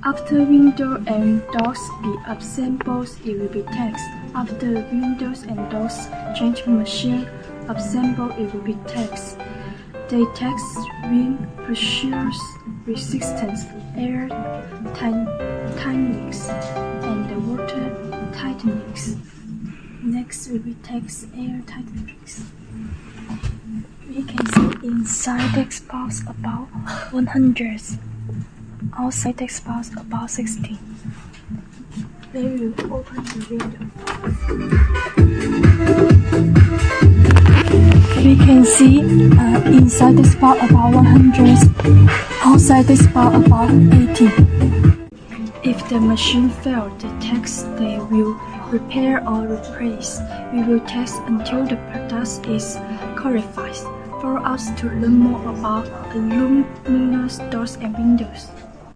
After window and doors be assembled, it will be text. After windows and doors change machine assembled, it will be text. They text wind pressure resistance, air tightness, and the water tightness. Next will be text air tightness. We can see inside text box about 100, outside text box about 60. They will open the window. We can see inside text box about 100, outside text box about 80. If the machine fails the text, they will repair or replace. We will test until the product is qualified. For us to learn more about aluminum doors and windows,